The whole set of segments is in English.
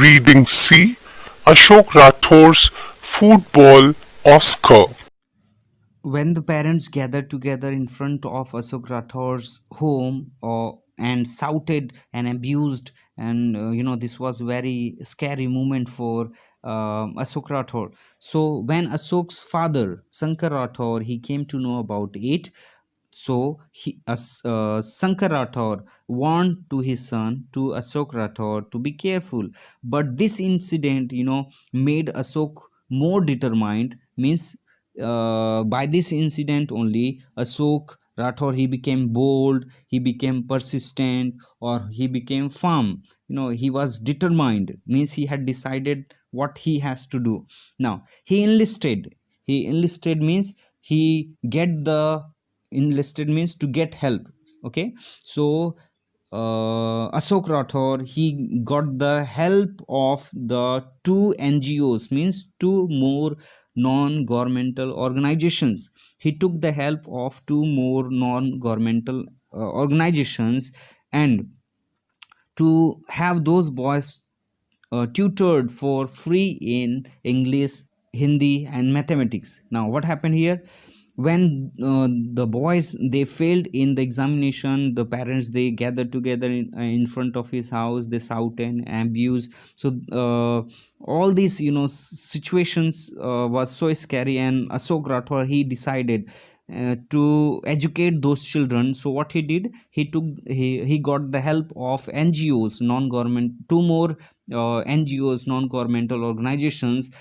Reading C. Ashok Rathor's Football Oscar. When the parents gathered together in front of Ashok Rathor's home and shouted and abused, and this was very scary moment for Ashok Rathor. So when Ashok's father Shankar Rathor he came to know about it, so Shankar Rathor warned to his son, to Ashok Rathor, to be careful. But this incident, made Ashok more determined. Means by this incident only, Ashok Rathor he became bold, he became persistent, or he became firm. He was determined. Means he had decided what he has to do. Now he enlisted. He enlisted means he get the enlisted means to get help. Okay, so Ashok Rathor he got the help of the two NGOs, means two more non-governmental organizations. He took the help of two more non-governmental organizations, and to have those boys tutored for free in English, Hindi, and mathematics. Now, what happened here? When the boys they failed in the examination, the parents they gathered together in front of his house. They shout and abuse. So all these situations was so scary, and Ashok Rathor he decided to educate those children. So what he did, he got the help of NGOs, non-government, two more NGOs, non-governmental organizations,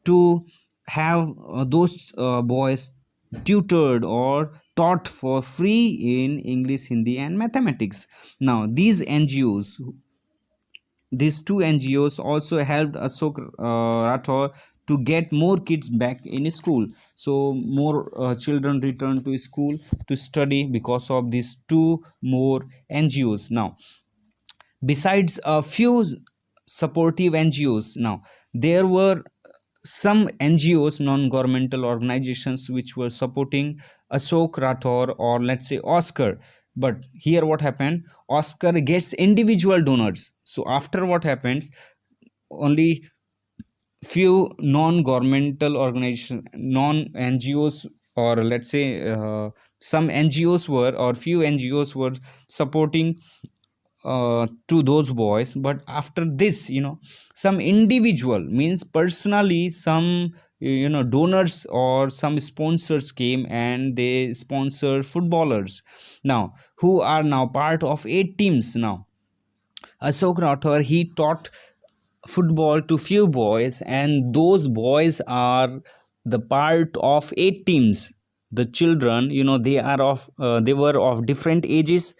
to have those boys tutored or taught for free in English, Hindi, and mathematics. Now these two NGOs also helped Ashok Rathor to get more kids back in school. So more children returned to school to study because of these two more NGOs. Now, besides a few supportive NGOs, now there were some NGOs, non-governmental organizations, which were supporting Ashok Rathor, or let's say Oscar. But here what happened, Oscar gets individual donors. So after what happens, only few non-governmental organizations, non-NGOs, or let's say some NGOs were, or few NGOs were supporting to those boys. But after this, some individual, means personally, some donors or some sponsors came, and they sponsor footballers now, who are now part of 8 teams. Now Ashok Rathor he taught football to few boys, and those boys are the part of 8 teams. The children, they were of different ages,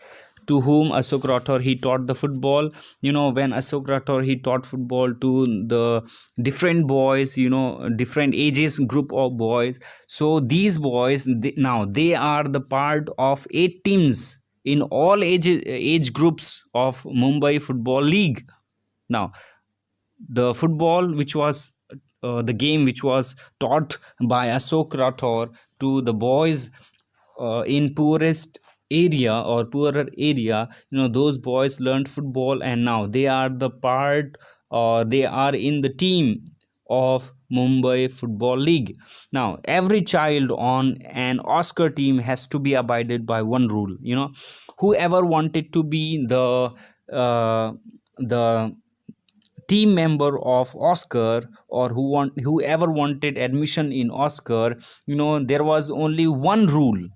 to whom Ashok Rathor he taught the football. When Ashok Rathor he taught football to the different boys, different ages group of boys. So these boys, now they are the part of 8 teams in all age groups of Mumbai Football League. Now the football which was the game which was taught by Ashok Rathor to the boys in poorest area or poorer area, those boys learned football, and now they are the part, or they are in the team of Mumbai Football League. Now every child on an Oscar team has to be abided by one rule. Whoever wanted to be the team member of Oscar, or whoever wanted admission in Oscar, there was only one rule,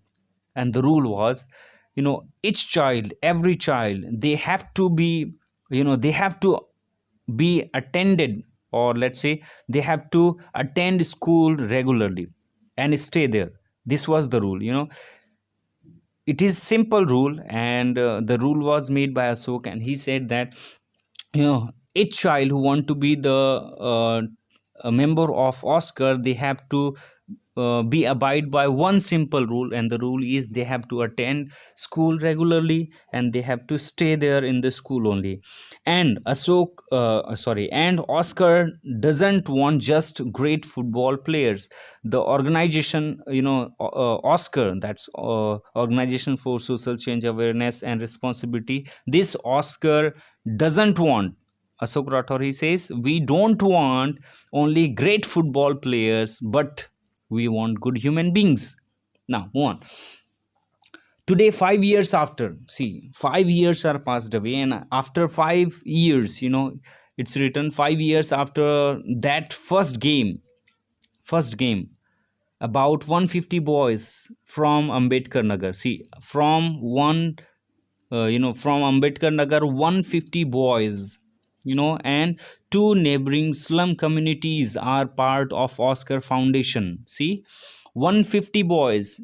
and the rule was, each child, every child, they have to be, they have to be attended, or let's say they have to attend school regularly and stay there. This was the rule. It is simple rule, and the rule was made by Ashok, and he said that, each child who want to be the a member of Oscar, they have to be abide by one simple rule, and the rule is they have to attend school regularly, and they have to stay there in the school only. And and Oscar doesn't want just great football players. The organization, Oscar, that's Organization for Social Change Awareness and Responsibility, this Oscar doesn't want Ashok Rathor, he says, we don't want only great football players, but we want good human beings. Now, move on. Today, 5 years after, see, 5 years are passed away, and after 5 years, it's written 5 years after that first game, about 150 boys from Ambedkar Nagar. See, from Ambedkar Nagar, 150 boys, and two neighboring slum communities are part of Oscar Foundation. See, 150 boys.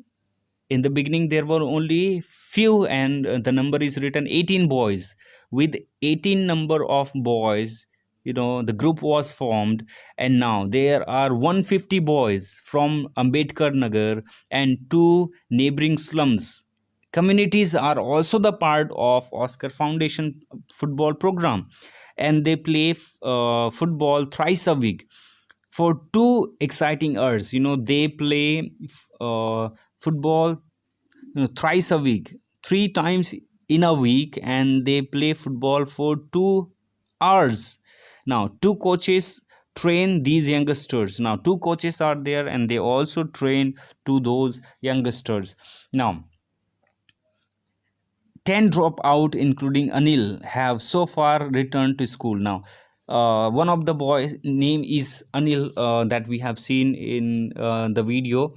In the beginning, there were only few, and the number is written 18 boys. With 18 number of boys, the group was formed, and now there are 150 boys from Ambedkar Nagar and two neighboring slums communities are also the part of Oscar Foundation football program, and they play football thrice a week for 2 exciting hours. They play football thrice a week, 3 times in a week, and they play football for 2 hours. Now, two coaches train these youngsters. Now, two coaches are there, and they also train to those youngsters. Now, 10 drop out, including Anil, have so far returned to school. Now, one of the boys' name is Anil, that we have seen in the video.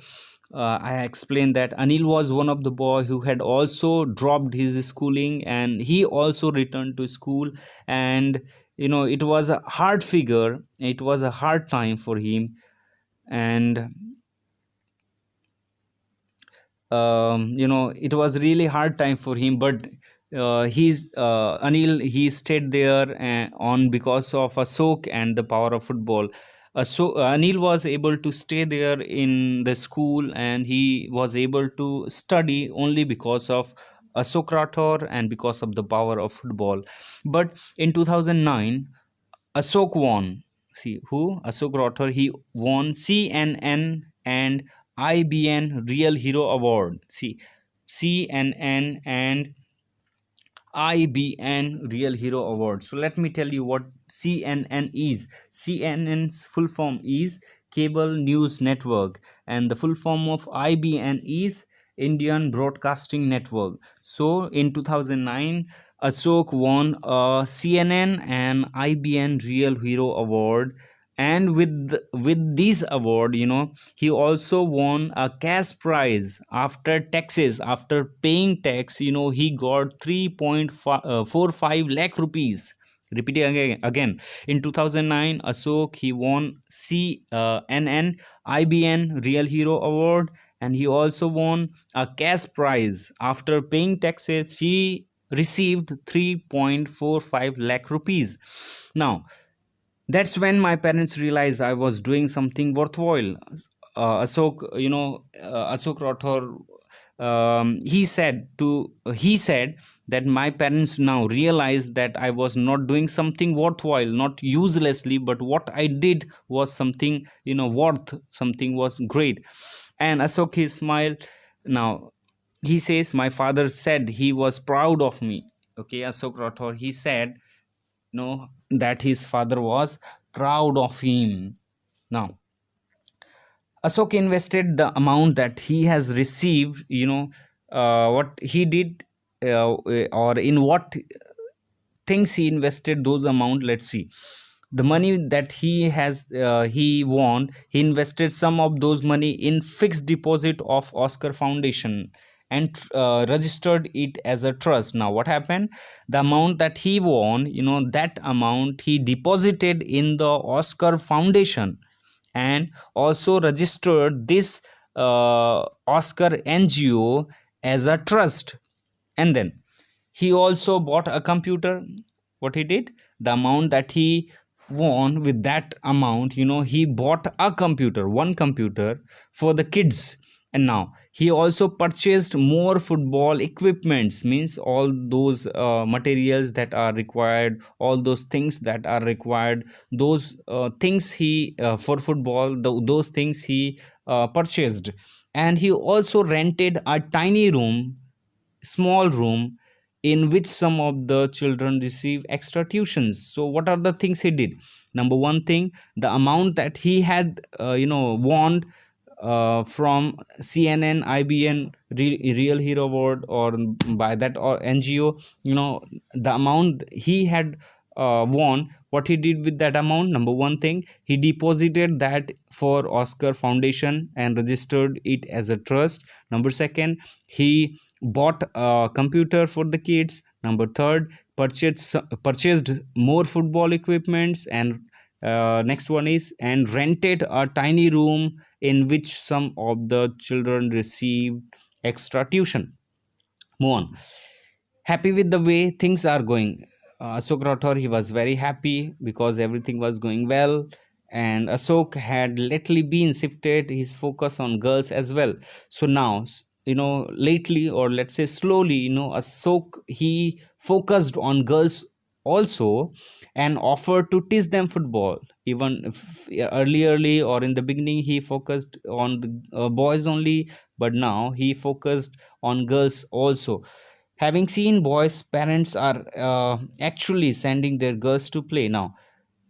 I explained that Anil was one of the boy who had also dropped his schooling, and he also returned to school. And it was a hard figure. It was a hard time for him, and it was really hard time for him, but he's Anil, he stayed there on because of Ashok and the power of football. So Anil was able to stay there in the school, and he was able to study only because of Ashok Rathor and because of the power of football. But in 2009, Ashok won. See who? Ashok Rathor. He won CNN and IBN Real Hero Award. See, CNN and IBN Real Hero Award. So let me tell you what CNN is. CNN's full form is Cable News Network, and the full form of IBN is Indian Broadcasting Network. So in 2009, Ashok won a CNN and IBN Real Hero Award, and with this award, he also won a cash prize after taxes. After paying tax, he got 3.45 lakh rupees. Repeating again, in 2009, Ashok, he won CNN IBN Real Hero Award, and he also won a cash prize. After paying taxes, he received 3.45 lakh rupees. Now, that's when my parents realized I was doing something worthwhile. Ashok Rathor, he said that my parents now realized that I was not doing something worthwhile, not uselessly, but what I did was something, worth, something was great. And Ashok, he smiled. Now, he says, my father said he was proud of me. Okay, Ashok Rathor, he said, that his father was proud of him. Now, Ashok invested the amount that he has received. What he did, or in what things he invested those amount. Let's see. The money that he won, he invested some of those money in fixed deposit of Oscar Foundation, and registered it as a trust. Now what happened? The amount that he won, that amount he deposited in the Oscar Foundation, and also registered this Oscar NGO as a trust. And then he also bought a computer. What he did, the amount that he won, with that amount, he bought a computer, one computer for the kids. And now he also purchased more football equipments, means all those materials that are required, all those things that are required, those things he for football, those things he purchased. And he also rented a tiny room, small room, in which some of the children receive extra tuitions. So what are the things he did? Number one thing, the amount that he had won from CNN, IBN, Real Hero Award, or by that or NGO, the amount he had won, what he did with that amount? Number one thing, he deposited that for Oscar Foundation and registered it as a trust. Number second, he bought a computer for the kids. Number third, purchased more football equipments. And next one is, and rented a tiny room in which some of the children received extra tuition. Move on. Happy with the way things are going. Ashok Rathor, he was very happy because everything was going well, and Ashok had lately been shifted his focus on girls as well. So now, lately, or let's say slowly, Ashok, he focused on girls also, and offered to teach them football. Even if early or in the beginning he focused on the boys only, but now he focused on girls also. Having seen boys, parents are actually sending their girls to play now.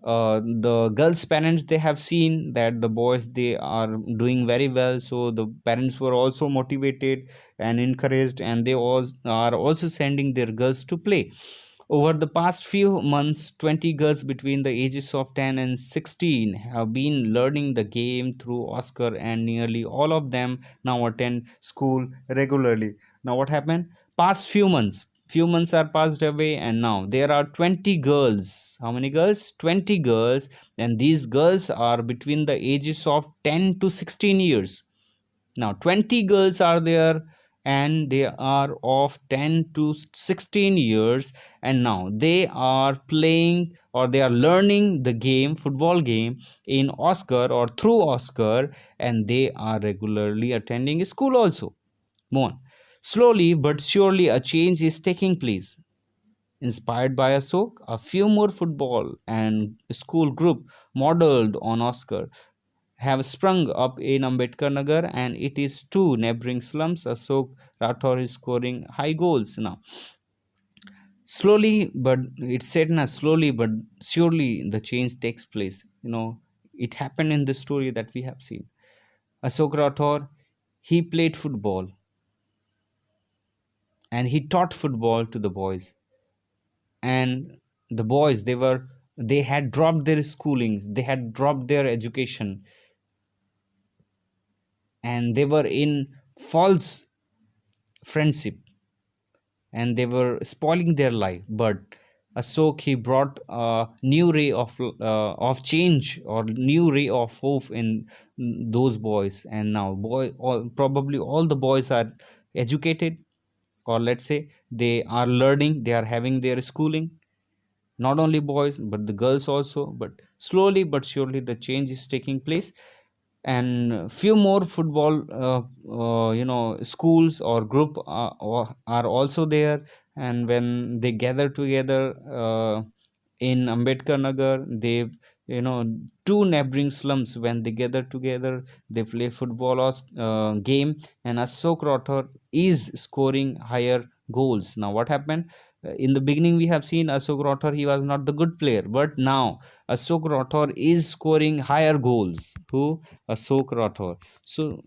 The girls' parents, they have seen that the boys, they are doing very well, so the parents were also motivated and encouraged, and they all are also sending their girls to play. Over the past few months, 20 girls between the ages of 10 and 16 have been learning the game through Oscar, and nearly all of them now attend school regularly. Now, what happened? Past few months are passed away, and now there are 20 girls. How many girls? 20 girls, and these girls are between the ages of 10 to 16 years. Now 20 girls are there, and they are of 10 to 16 years, and now they are playing, or they are learning the game, football game, in Oscar or through Oscar, and they are regularly attending school also. Move on. Slowly but surely a change is taking place. Inspired by Ashok, a few more football and school group modeled on Oscar have sprung up in Ambedkar Nagar, and it is two neighboring slums. Ashok Rathor is scoring high goals now. Slowly, but it said na, slowly but surely the change takes place. It happened in the story that we have seen. Ashok Rathor, he played football, and he taught football to the boys. And the boys, they had dropped their schoolings, they had dropped their education, and they were in false friendship, and they were spoiling their life. But Ashok, he brought a new ray of change, or new ray of hope in those boys. And now probably all the boys are educated, or let's say they are learning, they are having their schooling. Not only boys but the girls also, but slowly but surely the change is taking place. And few more football schools or group are also there. And when they gather together in Ambedkar Nagar, they, two neighboring slums, when they gather together, they play football game, and Ashok Rathor is scoring higher goals. Now what happened? In the beginning we have seen Ashok Rathor, he was not the good player, but now Ashok Rathor is scoring higher goals. Who? Ashok Rathor. So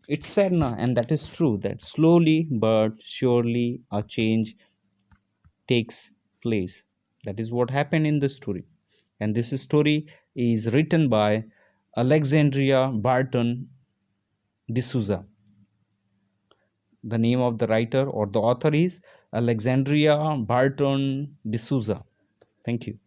it's said now, and that is true, that slowly but surely a change takes place. That is what happened in the story. And this story is written by Alexandria Barton D'Souza. The name of the writer or the author is Alexandria Barton D'Souza. Thank you.